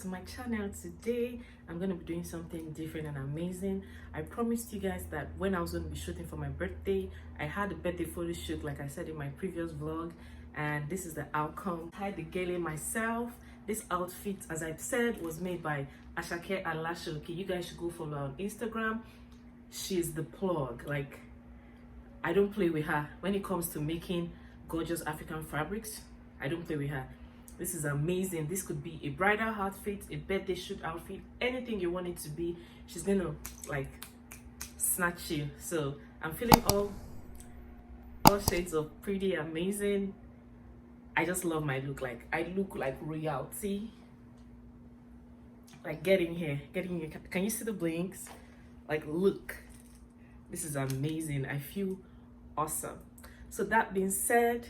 to my channel. Today I'm going to be doing something different and amazing. I promised you guys that when I was going to be shooting for my birthday, I had a birthday photo shoot like I said in my previous vlog, and this is the outcome. I had the Gele myself. This outfit, as I've said, was made by Asooke and Asooke. You guys should go follow her on Instagram. She's the plug. Like, I don't play with her when it comes to making gorgeous African fabrics. I don't play with her. This is amazing. This could be a bridal outfit, a birthday shoot outfit, anything you want it to be. She's gonna like snatch you. So I'm feeling all shades of pretty amazing. I just love my look. Like, I look like royalty. Like, get in here. Can you see the blinks? Like, look, this is amazing. I feel awesome. So that being said,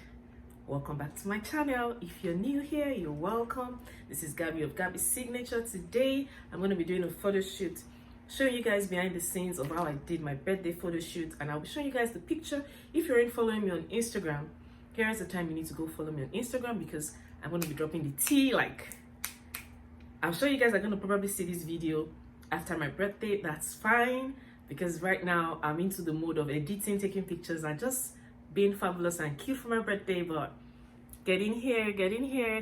welcome back to my channel. If you're new here, you're welcome. This is Garbie of Garbie'Signature. Today I'm going to be doing a photo shoot, showing you guys behind the scenes of how I did my birthday photo shoot, and I'll be showing you guys the picture. If you're in following me on Instagram, here's the time you need to go follow me on Instagram, because I'm going to be dropping the tea. Like, I'm sure you guys are going to probably see this video after my birthday. That's fine, because right now I'm into the mode of editing, taking pictures, and just being fabulous and cute for my birthday. But get in here.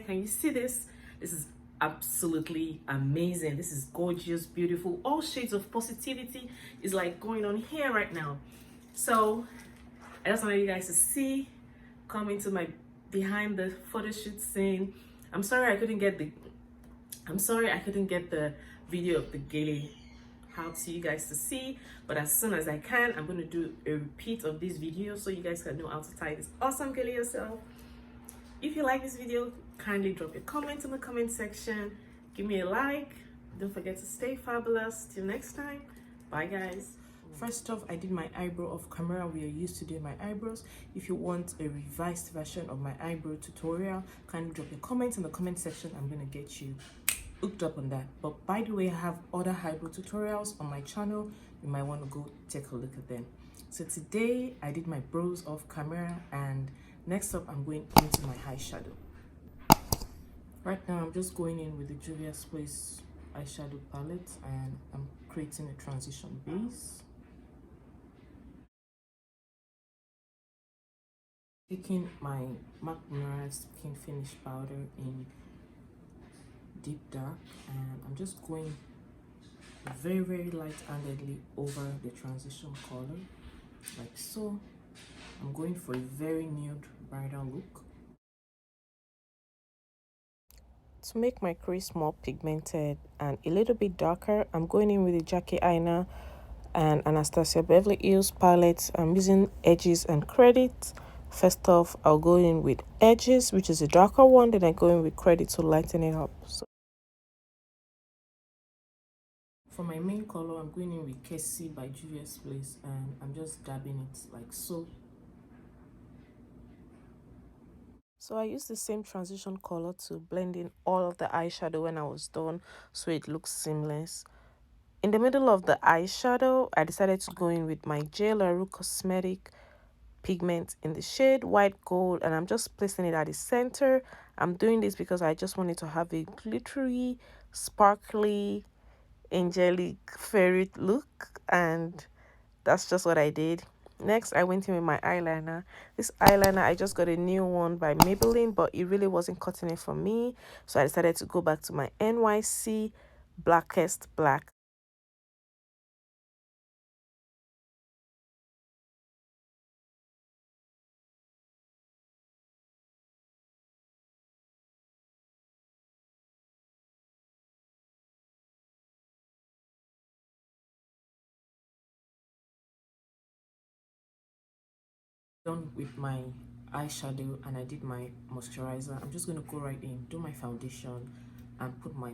Can you see this? This is absolutely amazing. This is gorgeous, beautiful. All shades of positivity is like going on here right now. So I just want you guys to see, come into my behind the photo shoot scene. I'm sorry I couldn't get the video of the Gele out to you guys to see, but as soon as I can, I'm going to do a repeat of this video so you guys can know how to tie this awesome Gele yourself. If you like this video, kindly drop your comment in the comment section. Give me a like. Don't forget to stay fabulous. Till next time. Bye, guys. First off, I did my eyebrow off camera. We are used to doing my eyebrows. If you want a revised version of my eyebrow tutorial, kindly drop your comments in the comment section. I'm going to get you hooked up on that. But by the way, I have other eyebrow tutorials on my channel. You might want to go take a look at them. So today I did my brows off camera, and next up I'm going into my eyeshadow. Right now I'm just going in with the Juvia's Place eyeshadow palette, and I'm creating a transition base. Taking my MAC Mirror Skin Finish powder in deep dark, and I'm just going very light-handedly over the transition color, like so. I'm going for a very nude bridal look. To make my crease more pigmented and a little bit darker, I'm going in with the Jackie Aina and Anastasia Beverly Hills palette. I'm using edges and credit. First off, I'll go in with edges, which is a darker one, then I go in with credit to lighten it up. So for my main color, I'm going in with Casey by Juvia's Place, and I'm just dabbing it like so. So I used the same transition color to blend in all of the eyeshadow when I was done, so it looks seamless. In the middle of the eyeshadow, I decided to go in with my Gele Cosmetic pigment in the shade White Gold, and I'm just placing it at the center. I'm doing this because I just wanted to have a glittery, sparkly, angelic fairy look, and that's just what I did. Next, I went in with my eyeliner. This eyeliner, I just got a new one by Maybelline, but it really wasn't cutting it for me, so I decided to go back to my NYC Blackest Black. Done with my eyeshadow, and I did my moisturizer. I'm just going to go right in, do my foundation, and put my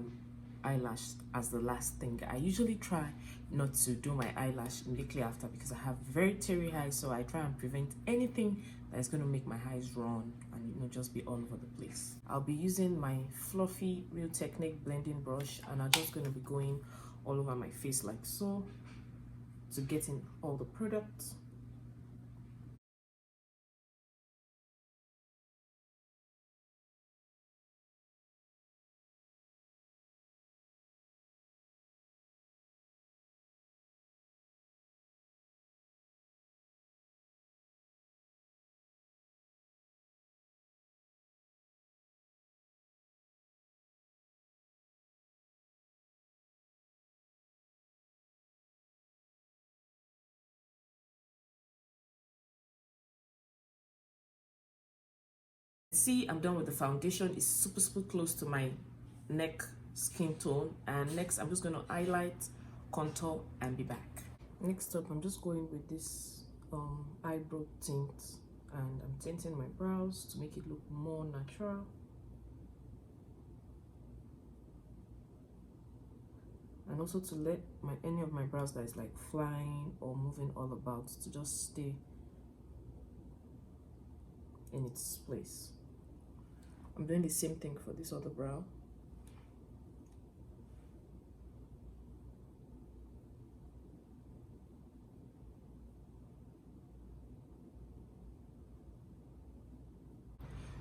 eyelash as the last thing. I usually try not to do my eyelash immediately after, because I have very teary eyes, so I try and prevent anything that is going to make my eyes run and just be all over the place. I'll be using my fluffy Real Technique blending brush, and I'm just going to be going all over my face like so to get in all the products. See, I'm done with the foundation. It's super close to my neck skin tone, and next I'm just going to highlight, contour, and be back. Next up, I'm just going with this eyebrow tint, and I'm tinting my brows to make it look more natural. And also to let any of my brows that is like flying or moving all about to just stay in its place. I'm doing the same thing for this other brow.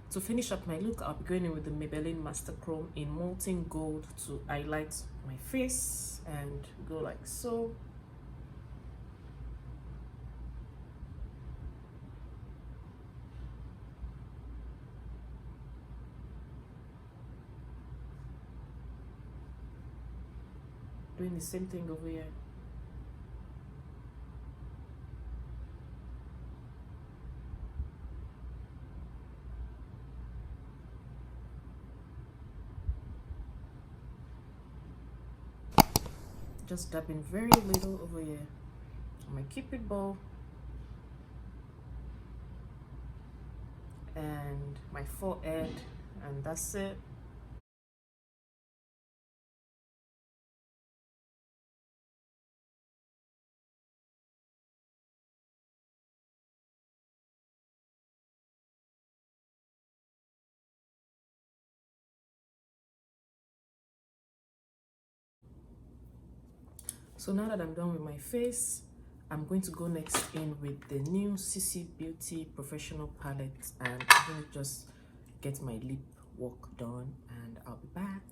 To finish up my look, I'll be going in with the Maybelline Master Chrome in Molten Gold to highlight my face and go like so. Doing the same thing over here. Just dabbing very little over here on my cupid bow and my forehead, and that's it. So now that I'm done with my face, I'm going to go next in with the new CC Beauty Professional Palette, and I'm going to just get my lip work done, and I'll be back.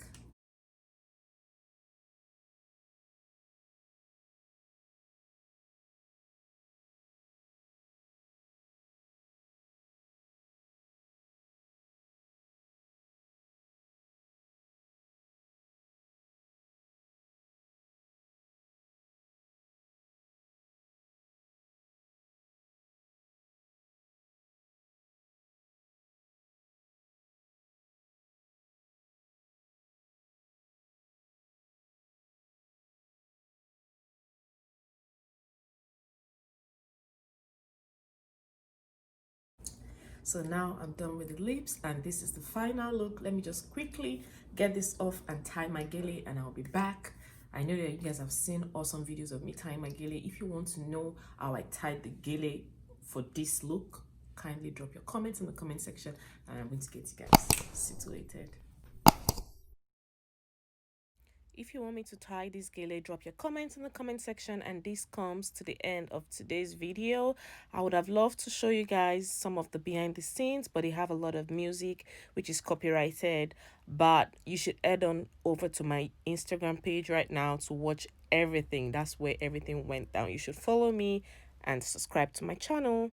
So now I'm done with the lips, and this is the final look. Let me just quickly get this off and tie my gele, and I'll be back. I know that you guys have seen awesome videos of me tying my gele. If you want to know how I tied the gele for this look, kindly drop your comments in the comment section, and I'm going to get you guys situated. If you want me to tie this gele, drop your comments in the comment section. And this comes to the end of today's video. I would have loved to show you guys some of the behind the scenes, but they have a lot of music which is copyrighted. But you should head on over to my Instagram page right now to watch everything. That's where everything went down. You should follow me and subscribe to my channel.